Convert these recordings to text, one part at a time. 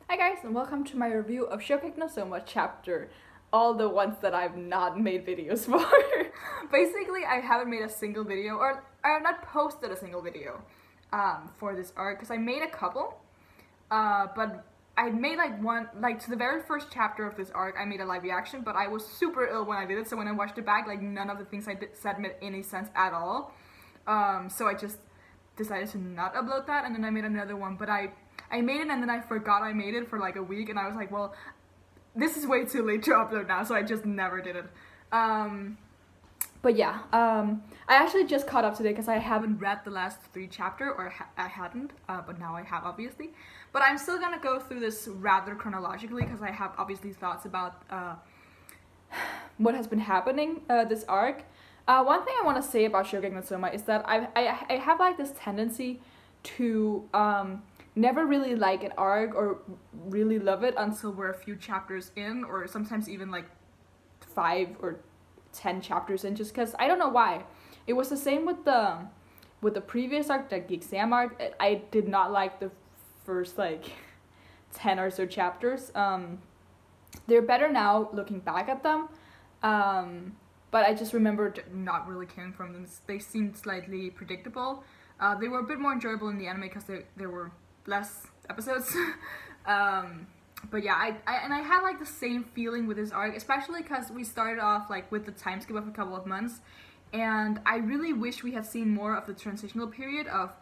Hi guys, and welcome to my review of Shokugeki no Soma chapter, all the ones that I've not made videos for. Basically, I haven't made a single video, or I have not posted a single video for this arc, because I made a couple, but I made to the very first chapter of this arc, I made a live reaction, but I was super ill when I did it, so when I watched it back, none of the things I said made any sense at all. So I just decided to not upload that, and then I made another one, but I made it and then I forgot I made it for a week, and I was like, well, this is way too late to upload now, so I just never did it. But yeah, I actually just caught up today because I haven't read the last 3 chapters, or I hadn't, but now I have, obviously. But I'm still gonna go through this rather chronologically because I have obviously thoughts about what has been happening this arc. One thing I want to say about Shokugeki no Soma is that I have this tendency to never really like an arc or really love it until we're a few chapters in, or sometimes even 5 or 10 chapters in, just because I don't know why. It was the same with the previous arc, the exam arc. I did not like the first 10 or so chapters. They're better now looking back at them, but I just remember not really caring for them. They seemed slightly predictable. They were a bit more enjoyable in the anime because there were less episodes. But yeah, I had the same feeling with this arc, especially because we started off with the time skip of a couple of months, and I really wish we had seen more of the transitional period of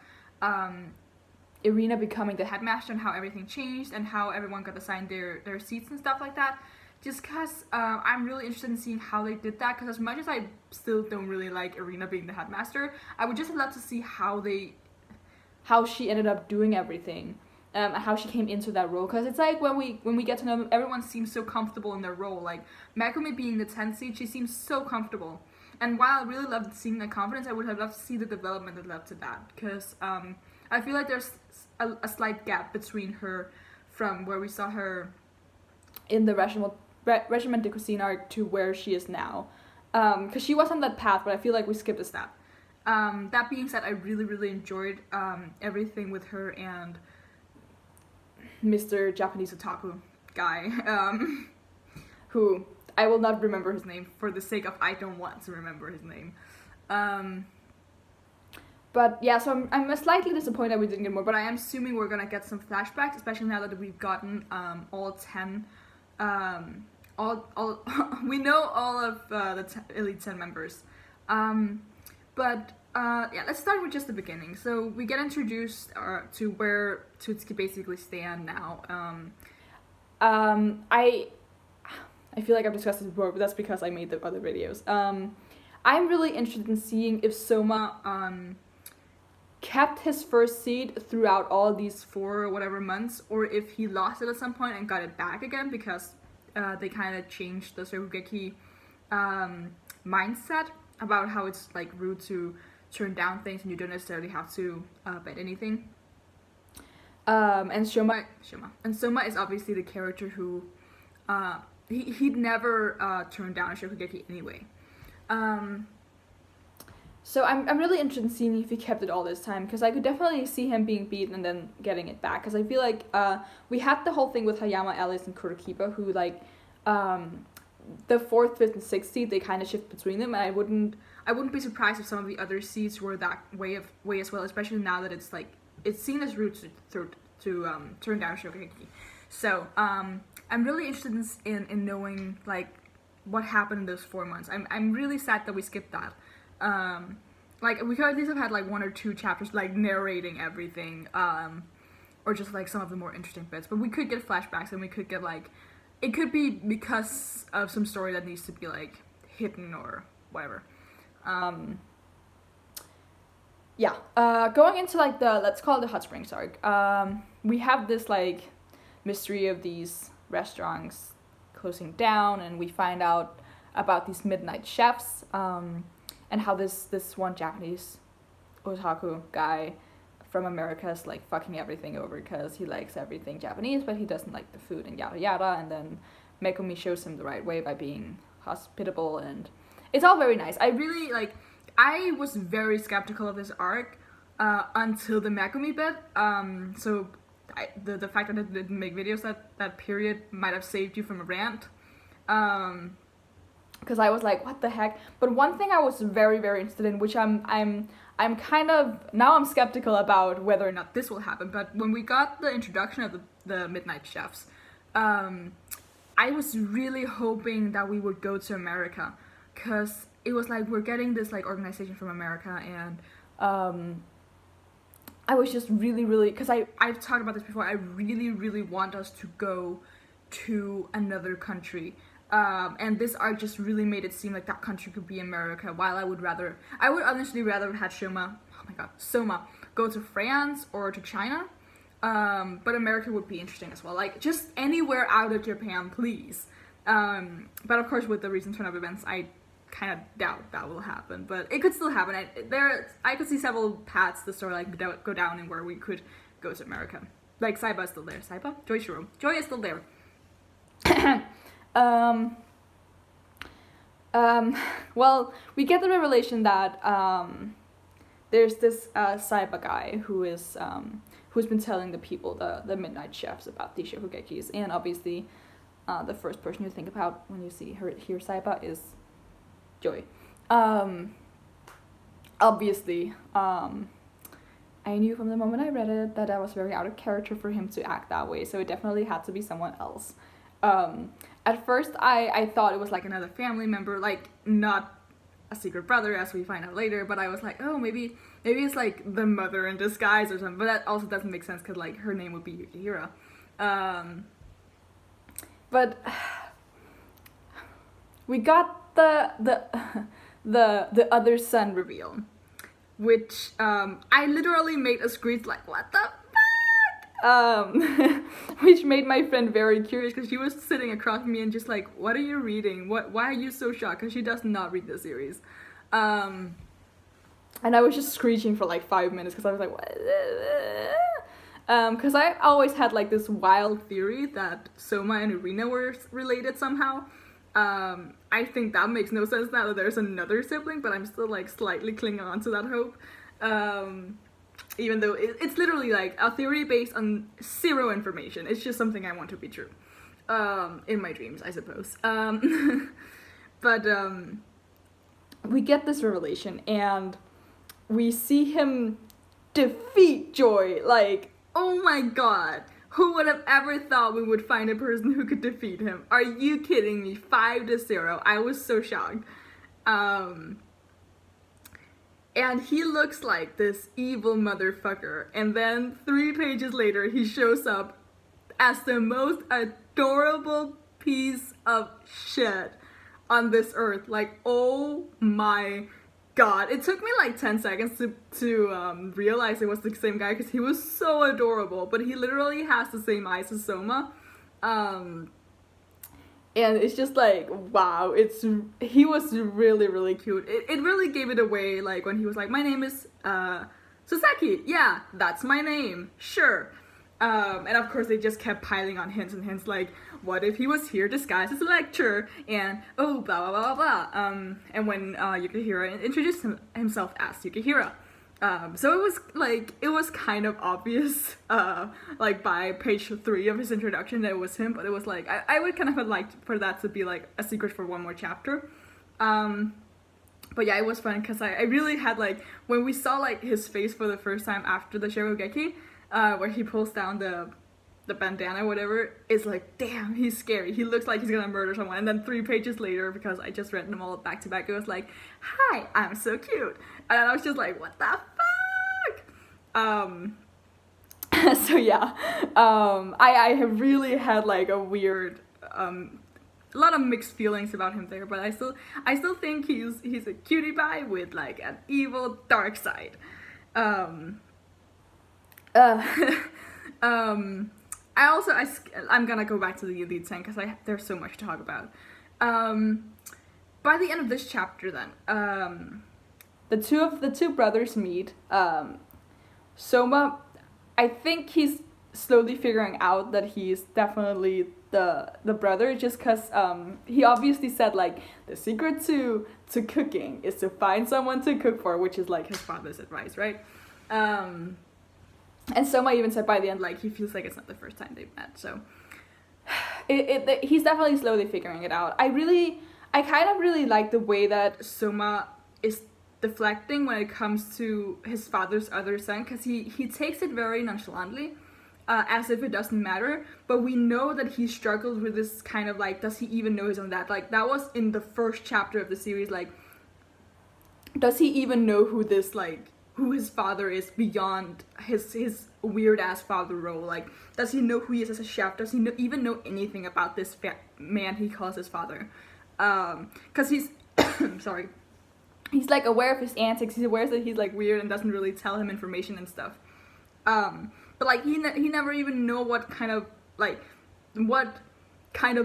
Irina becoming the headmaster and how everything changed and how everyone got assigned their seats and stuff like that. Just because I'm really interested in seeing how they did that, because as much as I still don't really like Irina being the headmaster, I would just love to see how she ended up doing everything, and how she came into that role. Because it's when we get to know them, everyone seems so comfortable in their role. Megumi being the 10th seed, she seems so comfortable. And while I really loved seeing that confidence, I would have loved to see the development that led to that. Because I feel like there's a slight gap between her from where we saw her in the Regiment de Cuisine arc to where she is now. Because she was on that path, but I feel like we skipped a step. That being said, I really enjoyed everything with her and Mr. Japanese Otaku guy, who I will not remember his name for the sake of I don't want to remember his name. But yeah, so I'm slightly disappointed we didn't get more, but I am assuming we're gonna get some flashbacks, especially now that we've gotten all 10. We know all of the Elite 10 members. But yeah, let's start with just the beginning. So we get introduced to where Tutsuki basically stand now. I feel like I've discussed this before, but that's because I made the other videos. I'm really interested in seeing if Soma kept his first seed throughout all these 4 or whatever months, or if he lost it at some point and got it back again, because they kind of changed the Shokugeki mindset about how it's rude to turn down things and you don't necessarily have to bet anything. And Soma is obviously the character who he'd never turn down a Shokugeki anyway. So I'm really interested in seeing if he kept it all this time, because I could definitely see him being beaten and then getting it back, because I feel like we had the whole thing with Hayama, Alice, and Kurokiba, who the 4th, 5th, and 6th seed, they kind of shift between them, and I wouldn't be surprised if some of the other seeds were that way as well, especially now that it's seen as rude to turn down Shokugeki. So I'm really interested in knowing what happened in those 4 months. I'm really sad that we skipped that. We could at least have had 1 or 2 chapters narrating everything, or just some of the more interesting bits. But we could get flashbacks, and we could get it could be because of some story that needs to be hidden or whatever. Yeah. Going into the, let's call it the hot springs arc. We have this mystery of these restaurants closing down, and we find out about these midnight chefs, and how this one Japanese otaku guy from America is fucking everything over because he likes everything Japanese, but he doesn't like the food and yada yada. And then Megumi shows him the right way by being hospitable, and it's all very nice. I was very skeptical of this arc until the Megumi bit. So the fact that I didn't make videos that period might have saved you from a rant. Because I was like, what the heck? But one thing I was very, very interested in, which I'm kind of, now I'm skeptical about whether or not this will happen, but when we got the introduction of the Midnight Chefs, I was really hoping that we would go to America, because it was like, we're getting this like organization from America, and I was just really, because I've talked about this before, I really want us to go to another country. And this arc just really made it seem like that country could be America, while I would honestly rather have had Soma go to France or to China, but America would be interesting as well, like just anywhere out of Japan, please. But of course, with the recent turn of events, I kind of doubt that will happen, but it could still happen. I could see several paths the story like go down and where we could go to America. Like Saiba is still there. Joy is still there. Well, we get the revelation that there's this Saiba guy who's been telling the people, the Midnight Chefs, about these Shokugekis, and obviously the first person you think about when you hear Saiba is Joy. Obviously, I knew from the moment I read it that I was very out of character for him to act that way, so it definitely had to be someone else. At first, I thought it was like another family member, like not a secret brother, as we find out later, but I was like, oh, maybe it's like the mother in disguise or something, but that also doesn't make sense, because like her name would be Yukihira. But we got the other son reveal, which I literally made a screech like, what the which made my friend very curious, because she was sitting across from me and just like, what are you reading? Why are you so shocked? Because she does not read the series. And I was just screeching for like 5 minutes, because I was like, what? Because I always had like this wild theory that Soma and Irina were related somehow. I think that makes no sense now that there's another sibling, but I'm still like slightly clinging on to that hope. Even though it's literally like a theory based on zero information. It's just something I want to be true. In my dreams, I suppose. But we get this revelation, and we see him defeat Joy. Like, oh my god. Who would have ever thought we would find a person who could defeat him? Are you kidding me? 5-0. I was so shocked. And he looks like this evil motherfucker. And then 3 pages later, he shows up as the most adorable piece of shit on this earth. Like, oh my god. It took me like 10 seconds to realize it was the same guy, because he was so adorable. But he literally has the same eyes as Soma. And it's just like, wow, he was really cute. It really gave it away, like, when he was like, my name is, Sasaki. Yeah, that's my name. Sure. And of course they just kept piling on hints and hints, like, what if he was here disguised as a lecturer? And, oh, blah, blah, blah, blah. And when, Yukihira introduced himself as Yukihira. So it was kind of obvious, like by page 3 of his introduction that it was him, but it was like, I would kind of have liked for that to be like a secret for one more chapter. But yeah, it was fun, because I really had like, when we saw like his face for the first time after the Shokugeki, where he pulls down the bandana or whatever, it's like, damn, he's scary. He looks like he's gonna murder someone. And then 3 pages later, because I just read them all back to back, it was like, hi, I'm so cute. And I was just like, what the fuck? So yeah, I have really had like a weird, a lot of mixed feelings about him there, but I still think he's a cutie pie with like an evil dark side. I'm gonna go back to the Elite 10, because there's so much to talk about. By the end of this chapter then, the two brothers meet. Soma, I think he's slowly figuring out that he's definitely the brother, just because he obviously said like, the secret to cooking is to find someone to cook for, which is like his father's advice, right? And Soma even said by the end, like, he feels like it's not the first time they've met, so he's definitely slowly figuring it out. I kind of really like the way that Soma is deflecting when it comes to his father's other son, because he takes it very nonchalantly, as if it doesn't matter, but we know that he struggled with this kind of like, does he even know his own dad? Like, that was in the first chapter of the series, like, does he even know who his father is beyond his weird ass father role? Like, does he know who he is as a chef? Does he even know anything about this man he calls his father? Because he's sorry, he's like aware of his antics, he's aware that he's like weird and doesn't really tell him information and stuff, but like he never even know what kind of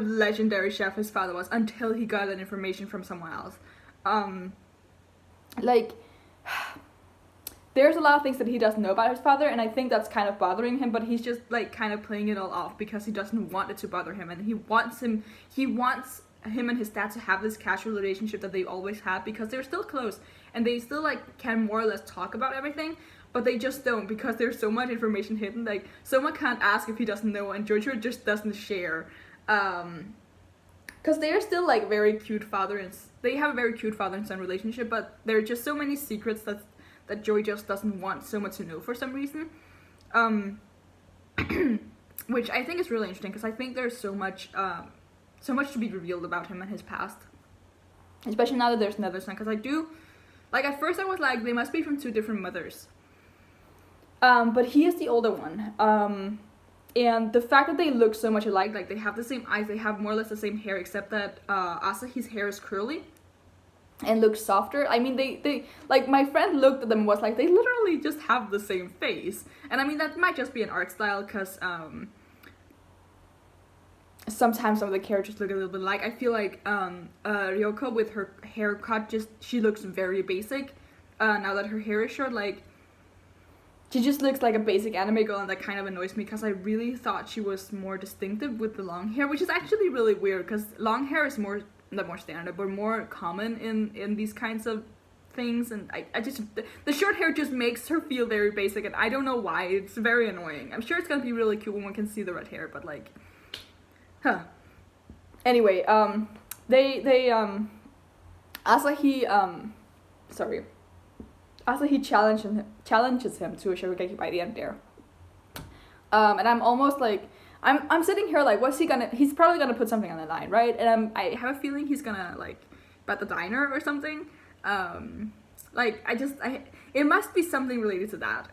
legendary chef his father was until he got that information from someone else. Like, there's a lot of things that he doesn't know about his father, and I think that's kind of bothering him, but he's just like kind of playing it all off because he doesn't want it to bother him, and he wants him and his dad to have this casual relationship that they always had, because they're still close and they still like can more or less talk about everything, but they just don't, because there's so much information hidden. Like, Soma can't ask if he doesn't know, and Jojo just doesn't share, because they are still like very cute they have a very cute father and son relationship, but there are just so many secrets that Joy just doesn't want Soma to know for some reason, which I think is really interesting, because I think there's so much to be revealed about him and his past, especially now that there's another son, because at first I was like, they must be from two different mothers, but he is the older one, and the fact that they look so much alike, like they have the same eyes, they have more or less the same hair, except that Asahi's hair is curly and looks softer. I mean, they like, my friend looked at them and was like, they literally just have the same face, and I mean, that might just be an art style, because sometimes some of the characters look a little bit alike. I feel like Ryoko with her haircut, she looks very basic now that her hair is short. Like, she just looks like a basic anime girl, and that kind of annoys me, because I really thought she was more distinctive with the long hair, which is actually really weird, because long hair is not more standard, but more common in these kinds of things, and I just, the short hair just makes her feel very basic, and I don't know why. It's very annoying. I'm sure it's gonna be really cute when one can see the red hair, but like, anyway, Asahi challenges him to a Shokugeki by the end there. And I'm almost like, I'm sitting here like, he's probably gonna put something on the line, right? And I have a feeling he's gonna like bet the diner or something. It must be something related to that.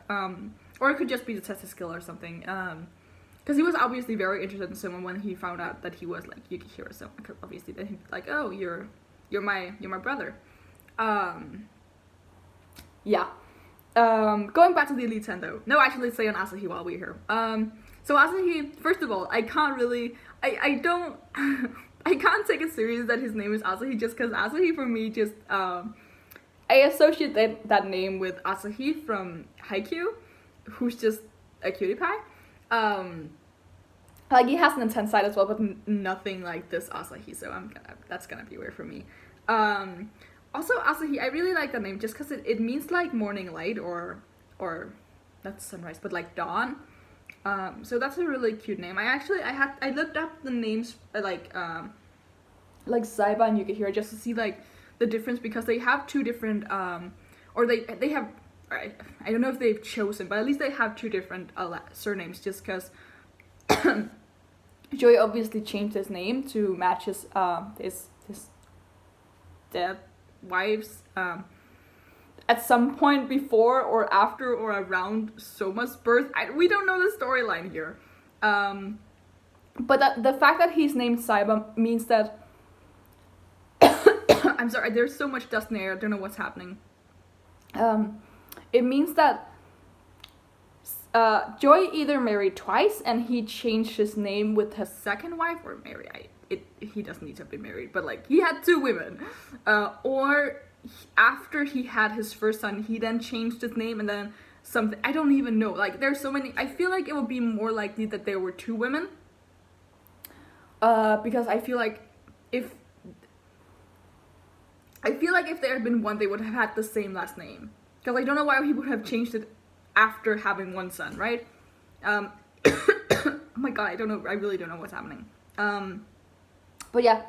Or it could just be to test his skill or something. Because he was obviously very interested in someone when he found out that he was like Yukihiro, so obviously then he's like, oh, you're my brother. Yeah. Going back to the Elite 10 though. No, actually, let's stay on Asahi while we're here. So Asahi, first of all, I can't take it serious that his name is Asahi, just because Asahi for me just, I associate that name with Asahi from Haikyuu, who's just a cutie pie. Like, he has an intense side as well, but nothing like this Asahi, so that's gonna be weird for me. Also, Asahi, I really like that name just because it means like morning light, or not sunrise, but like dawn. So that's a really cute name. I looked up the names like Saiba and Yukihiro just to see like the difference, because they have two different or they have, I don't know if they've chosen, but at least they have two different surnames, just because Joy obviously changed his name to match his dead wife's at some point before or after or around Soma's birth. We don't know the storyline here, but the fact that he's named Saiba means that I'm sorry, there's so much dust in the air, I don't know what's happening. It means that Joy either married twice and he changed his name with his second wife, or he doesn't need to have been married, but like, he had two women, or after he had his first son, he then changed his name, and then something, I don't even know. Like, there's so many. I feel like it would be more likely that there were two women, because I feel like if there had been one, they would have had the same last name, because I don't know why he would have changed it after having one son, right? Oh my god, I really don't know what's happening. But yeah,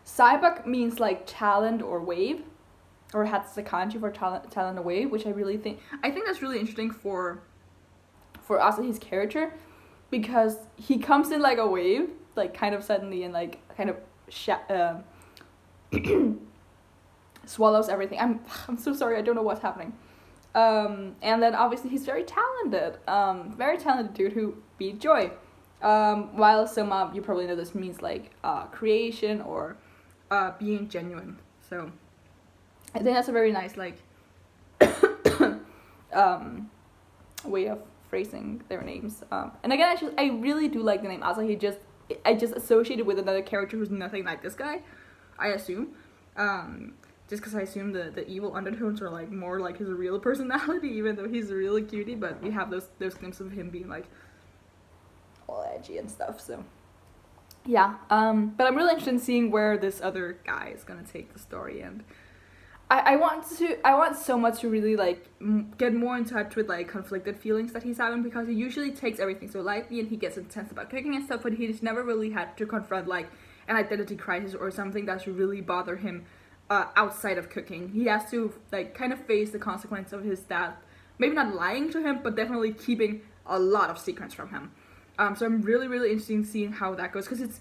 Saibak means like talent or wave, or has the kanji for talent or wave, which I think that's really interesting for Asahi's character, because he comes in like a wave, like kind of suddenly, and like kind of swallows everything. I'm so sorry, I don't know what's happening. And then obviously he's very talented dude who beat Joy. While Soma, you probably know this means like creation or being genuine. So I think that's a very nice like way of phrasing their names. And again, I really do like the name Asahi. I just associate it with another character who's nothing like this guy, I assume. Just because I assume the evil undertones are like more like his real personality, even though he's a really cutie. But we have those glimpses of him being like all edgy and stuff. So yeah. But I'm really interested in seeing where this other guy is gonna take the story, and I want so much to really like get more in touch with like conflicted feelings that he's having, because he usually takes everything so lightly and he gets intense about cooking and stuff, but he's never really had to confront like an identity crisis or something that's really bother him outside of cooking. He has to like kind of face the consequence of his dad maybe not lying to him, but definitely keeping a lot of secrets from him. So I'm really interested in seeing how that goes, because it's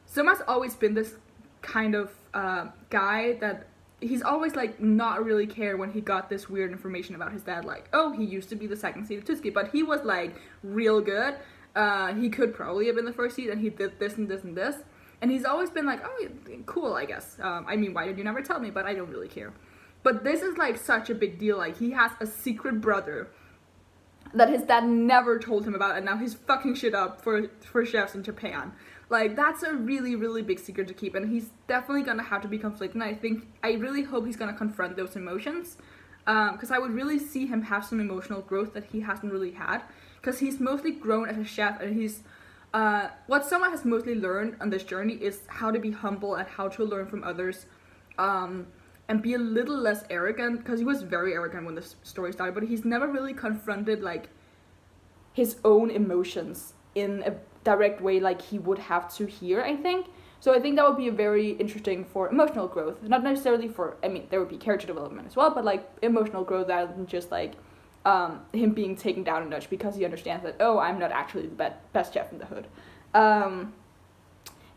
Soma's always been this kind of guy that he's always like not really cared when he got this weird information about his dad, like, oh, he used to be the second seed of Tsuki, but he was like real good. He could probably have been the first seed, and he did this and this and this, and he's always been like, oh, cool, I guess. I mean, why did you never tell me? But I don't really care. But this is like such a big deal. Like, he has a secret brother that his dad never told him about, and now he's fucking shit up for chefs in Japan. Like, that's a really big secret to keep, and he's definitely gonna have to be conflicted, and I really hope he's gonna confront those emotions, because I would really see him have some emotional growth that he hasn't really had, because he's mostly grown as a chef, and he's, what Soma has mostly learned on this journey is how to be humble and how to learn from others, and be a little less arrogant, because he was very arrogant when the story started, but he's never really confronted, like, his own emotions in a direct way like he would have to here, I think. So I think that would be a very interesting for emotional growth. Not necessarily for, I mean, there would be character development as well, but like emotional growth rather than just like him being taken down a notch because he understands that, oh, I'm not actually the best chef in the hood.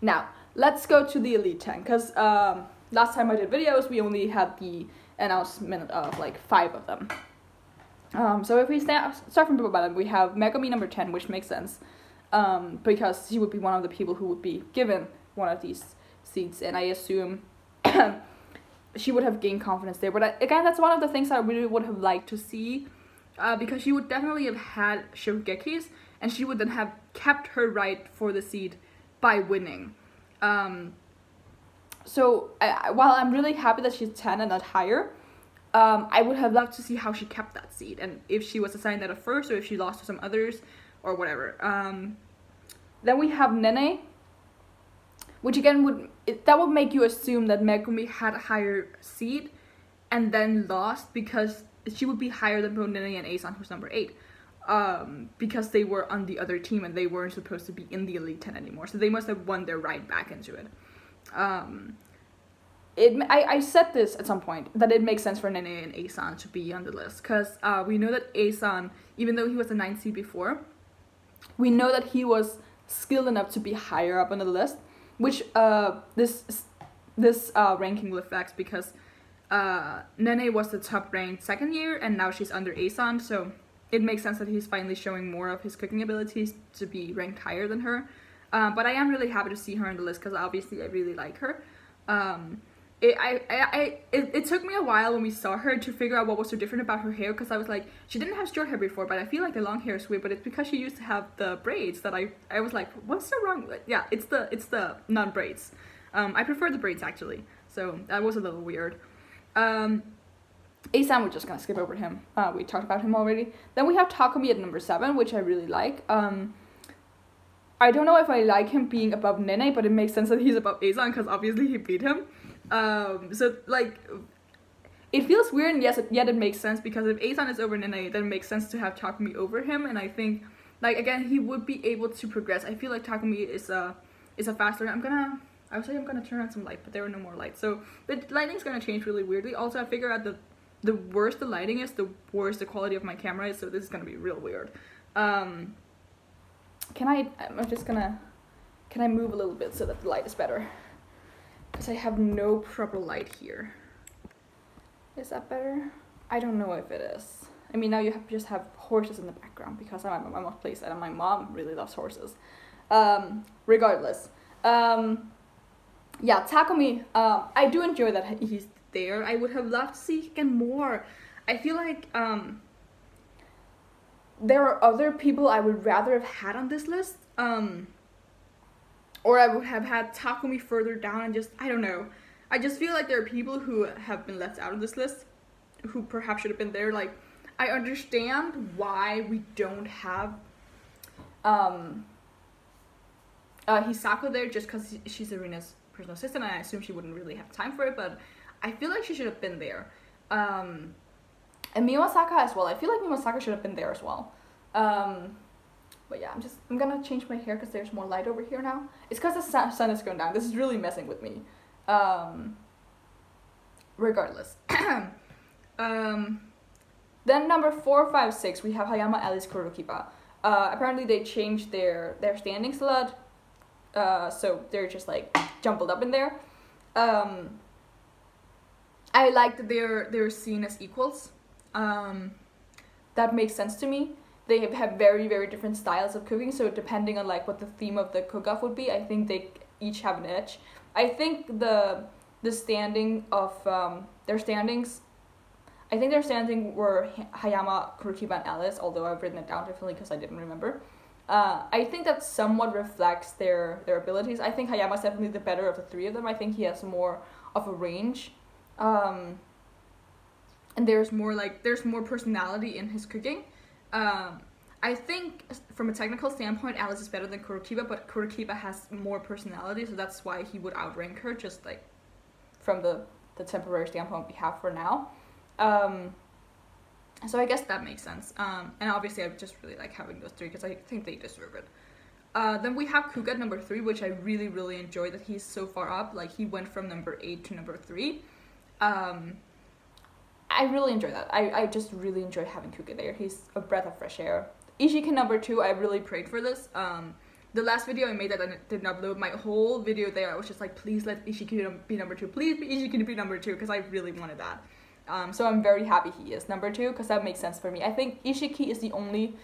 Now, let's go to the Elite 10, because last time I did videos, we only had the announcement of like 5 of them. So if we start from the bottom, we have Megumi number 10, which makes sense. Because she would be one of the people who would be given one of these seats, and I assume she would have gained confidence there. But again, that's one of the things I really would have liked to see, because she would definitely have had Shokugeki's, and she would then have kept her right for the seat by winning. So while I'm really happy that she's 10 and not higher, I would have loved to see how she kept that seat, and if she was assigned that at first, or if she lost to some others, or whatever. Then we have Nene, which again that would make you assume that Megumi had a higher seed and then lost, because she would be higher than both Nene and Asan, who's number 8, because they were on the other team and they weren't supposed to be in the Elite 10 anymore, so they must have won their right back into it. I said this at some point, that it makes sense for Nene and Asan to be on the list, because we know that Asan, even though he was the 9th seed before, we know that he was skilled enough to be higher up on the list, which this ranking reflects, because Nene was the top ranked second year, and now she's under Asan, so it makes sense that he's finally showing more of his cooking abilities to be ranked higher than her. But I am really happy to see her on the list, because obviously I really like her. It took me a while when we saw her to figure out what was so different about her hair, because I was like, she didn't have short hair before, but I feel like the long hair is weird, but it's because she used to have the braids that I was like, what's so wrong with it? Yeah, it's the non-braids. I prefer the braids, actually, so that was a little weird. Asan, we're just gonna skip over him. We talked about him already. Then we have Takumi at number 7, which I really like. I don't know if I like him being above Nene, but it makes sense that he's above Asan, because obviously he beat him. So like, it feels weird, and yes, yet it makes sense, because if Aeson is over Nene, then it makes sense to have Takumi over him, and I think, like, again, he would be able to progress. I feel like Takumi is a faster. I would say I'm gonna turn on some light, but there are no more lights, so the lighting's gonna change really weirdly. Also, I figure out the worse the lighting is, the worse the quality of my camera is, so this is gonna be real weird. Can I move a little bit so that the light is better? Because I have no proper light here. Is that better? I don't know if it is. I mean, now you just have horses in the background, because I'm at my mom's place and my mom really loves horses. Regardless. Yeah, Takumi, I do enjoy that he's there. I would have loved to see again more. I feel like there are other people I would rather have had on this list. Or I would have had Takumi further down, and just, I don't know. I just feel like there are people who have been left out of this list who perhaps should have been there. Like, I understand why we don't have Hisako there, just because she's Irina's personal assistant, and I assume she wouldn't really have time for it, but I feel like she should have been there. And Miwasaka as well. I feel like Miwasaka should have been there as well. But yeah, I'm gonna change my hair because there's more light over here now. It's because the sun is going down. This is really messing with me. Regardless. Then number 4, 5, 6, we have Hayama, Alice, Kurokiba. Apparently they changed their standings a lot. So they're just like jumbled up in there. I like that they're seen as equals. That makes sense to me. They have very, very different styles of cooking, so depending on like what the theme of the cook-off would be, I think they each have an edge. I think the standing of their standings, I think their standing were Hayama, Kurokiba, and Alice, although I've written it down differently because I didn't remember. I think that somewhat reflects their abilities. I think Hayama's definitely the better of the three of them. I think he has more of a range. And there's more personality in his cooking. I think from a technical standpoint, Alice is better than Kurokiba, but Kurokiba has more personality, so that's why he would outrank her, just like from the temporary standpoint we have for now. So I guess that makes sense. And obviously I just really like having those three because I think they deserve it. Then we have Kuga at number 3, which I really, really enjoy that he's so far up. Like, he went from number 8 to number 3. I really enjoy that. I just really enjoy having Kuga there. He's a breath of fresh air. Ishiki number 2, I really prayed for this. The last video I made that I didn't upload, my whole video there, I was just like, please let Ishiki be number 2. Please be Ishiki be number 2, because I really wanted that. So I'm very happy he is number 2, because that makes sense for me. I think Ishiki is the only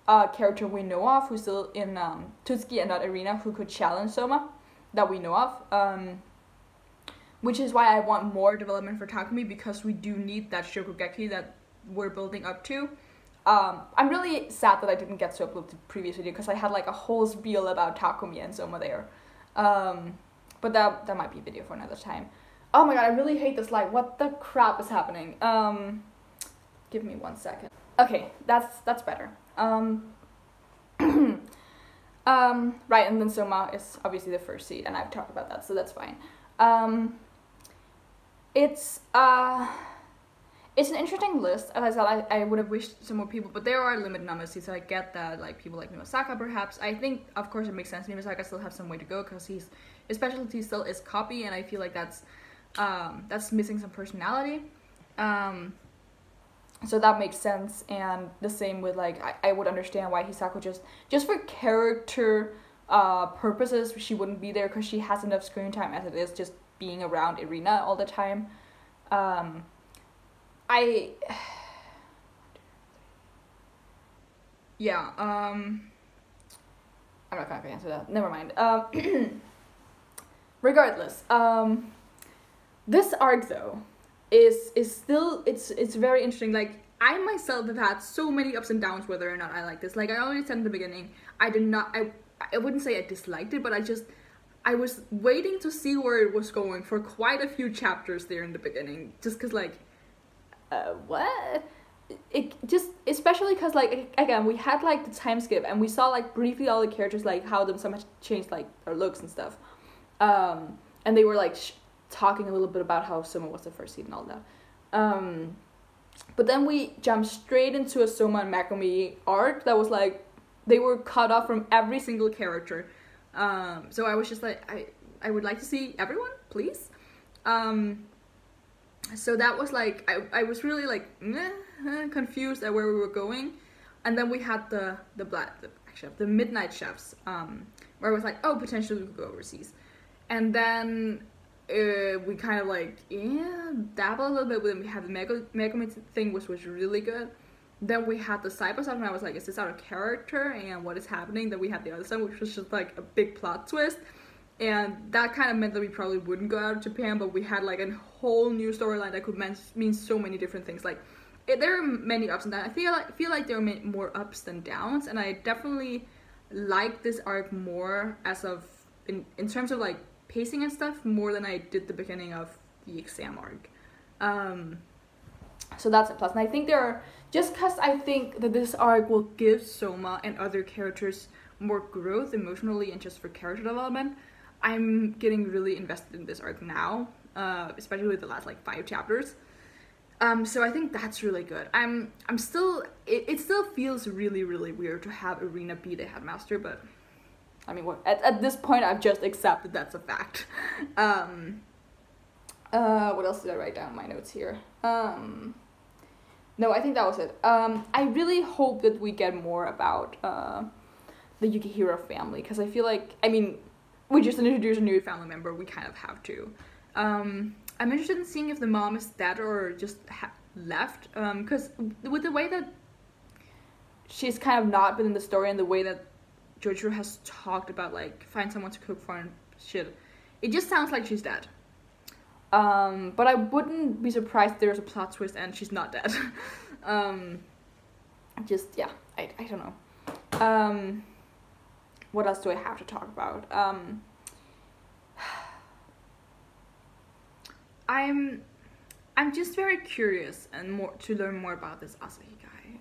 character we know of who's still in Tutsuki and not Irina who could challenge Soma that we know of. Which is why I want more development for Takumi, because we do need that Shokugeki that we're building up to. I'm really sad that I didn't get to upload the previous video, because I had like a whole spiel about Takumi and Soma there. But that might be a video for another time. Oh my god, I really hate this light. What the crap is happening? Give me 1 second. Okay, that's better. Right, and then Soma is obviously the first seed, and I've talked about that, so that's fine. It's an interesting list. As I said, I would have wished some more people, but there are limited numbers, so I get that, like, people like Miwasaka perhaps. I think, of course, it makes sense. Miwasaka still has some way to go, because his specialty still is copy, and I feel like that's missing some personality. So that makes sense, and the same with, like, I would understand why Hisako just for character purposes, she wouldn't be there, because she has enough screen time as it is, just being around Irina all the time. Yeah, I'm not gonna answer that. Never mind. Regardless, this arc though is still it's very interesting. Like, I myself have had so many ups and downs whether or not I like this. Like I already said in the beginning, I wouldn't say I disliked it, but I was waiting to see where it was going for quite a few chapters there in the beginning, just because, like, what? It just, especially because, like, again, we had, like, the time skip, and we saw, like, briefly all the characters, like, how them so much changed, like, their looks and stuff. And they were, like, talking a little bit about how Soma was the first seed and all that. But then we jumped straight into a Soma and Megumi arc that was like, they were cut off from every single character. So I was just like, I would like to see everyone, please. So that was like, I was really like confused at where we were going. And then we had the Midnight Chefs, where I was like, oh, potentially we could go overseas. And then we kind of like, dabble a little bit with it. We had the Megumi thing, which was really good. Then we had the cyber stuff, and I was like, is this out of character? And what is happening? Then we had the other stuff, which was just like a big plot twist. And that kind of meant that we probably wouldn't go out of Japan, but we had like a whole new storyline that could mean so many different things. Like, there are many ups and downs. I feel like there are more ups than downs, and I definitely like this arc more as of, in terms of like pacing and stuff, more than I did the beginning of the exam arc. So that's a plus. And I think there are, just because I think that this arc will give Soma and other characters more growth emotionally and just for character development, I'm getting really invested in this arc now, especially with the last like 5 chapters. So I think that's really good. I'm still, it still feels really, really weird to have Irina be the headmaster, but I mean, at this point I've just accepted that's a fact. What else did I write down in my notes here? No, I think that was it. I really hope that we get more about the Yukihiro family, because I feel like, I mean, we just introduced a new family member, we kind of have to. I'm interested in seeing if the mom is dead or just left, because with the way that she's kind of not been in the story and the way that Jojiro has talked about, like, find someone to cook for and shit, it just sounds like she's dead. But I wouldn't be surprised if there's a plot twist and she's not dead. Just, yeah, I don't know. What else do I have to talk about? I'm just very curious and to learn more about this Asahi guy.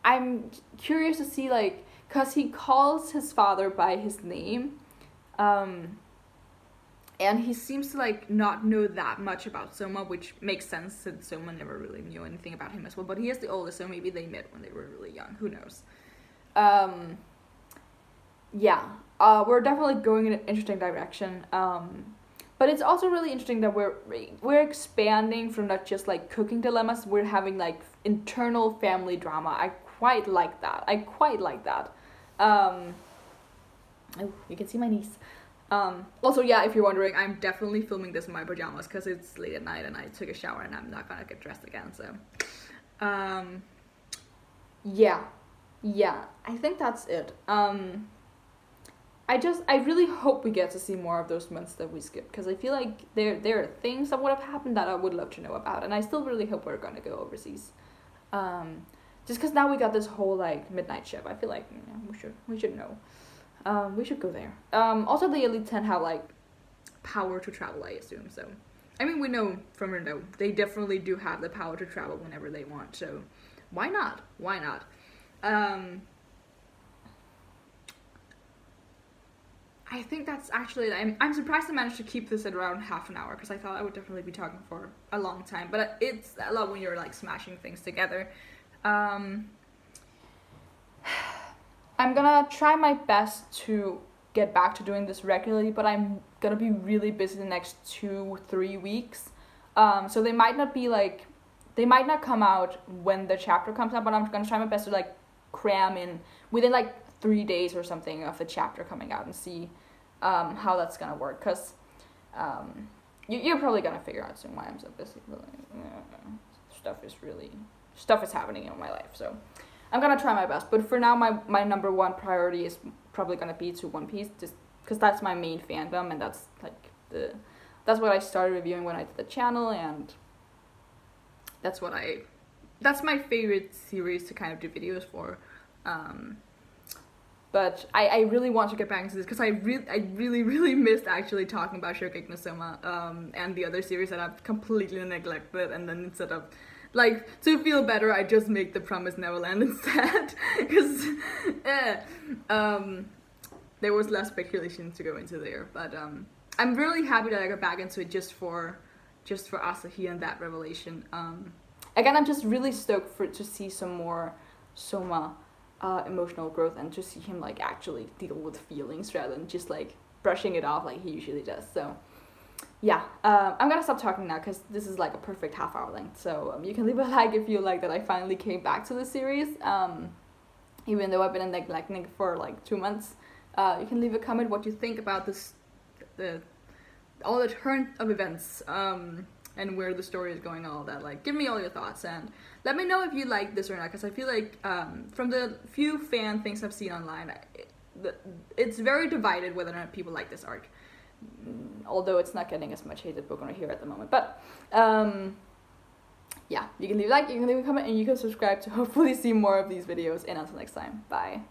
I'm curious to see, like, cause he calls his father by his name, and he seems to like not know that much about Soma, which makes sense since Soma never really knew anything about him as well. But he is the oldest, so maybe they met when they were really young. Who knows? Yeah, we're definitely going in an interesting direction. But it's also really interesting that we're expanding from not just like cooking dilemmas. We're having like internal family drama. I quite like that. Oh, you can see my niece. Also, yeah, if you're wondering, I'm definitely filming this in my pajamas because it's late at night and I took a shower and I'm not gonna get dressed again, so. Yeah, I think that's it. I really hope we get to see more of those months that we skipped, because I feel like there are things that would have happened that I would love to know about, and I still really hope we're gonna go overseas. Just because now we got this whole like midnight ship, I feel like we should know. We should go there. Also the Elite 10 have like power to travel, I assume, so. I mean, we know from Renault, they definitely do have the power to travel whenever they want, so why not? I think that's actually, I'm surprised I managed to keep this at around half an hour, because I thought I would definitely be talking for a long time, but it's a lot when you're like smashing things together. I'm gonna try my best to get back to doing this regularly, but I'm gonna be really busy the next 2-3 weeks. So they might not come out when the chapter comes out, but I'm gonna try my best to like cram in within like 3 days or something of the chapter coming out and see how that's gonna work, because you're probably gonna figure out soon why I'm so busy. Stuff is happening in my life, so I'm gonna try my best. But for now, my number one priority is probably gonna be to One Piece, just because that's my main fandom, and that's like that's what I started reviewing when I did the channel, and that's my favorite series to kind of do videos for. But I really want to get back into this, because I really missed actually talking about Shokugeki no Soma and the other series that I've completely neglected, and then instead of, like, to feel better, I just make The Promised Neverland instead, because there was less speculation to go into there. But I'm really happy that I got back into it just for just for Asahi and that revelation. Again, I'm just really stoked to see some more Soma emotional growth and to see him like actually deal with feelings rather than just like brushing it off like he usually does. So yeah, I'm gonna stop talking now because this is like a perfect half-hour length. So you can leave a like if you like that I finally came back to the series. Even though I've been neglecting it for like 2 months. You can leave a comment what you think about this, all the turn of events, and where the story is going, all that. Like, give me all your thoughts and let me know if you like this or not, because I feel like from the few fan things I've seen online, it's very divided whether or not people like this arc. Although it's not getting as much hate as we're gonna hear at the moment, but yeah, you can leave a like, you can leave a comment, and you can subscribe to hopefully see more of these videos. And until next time, bye.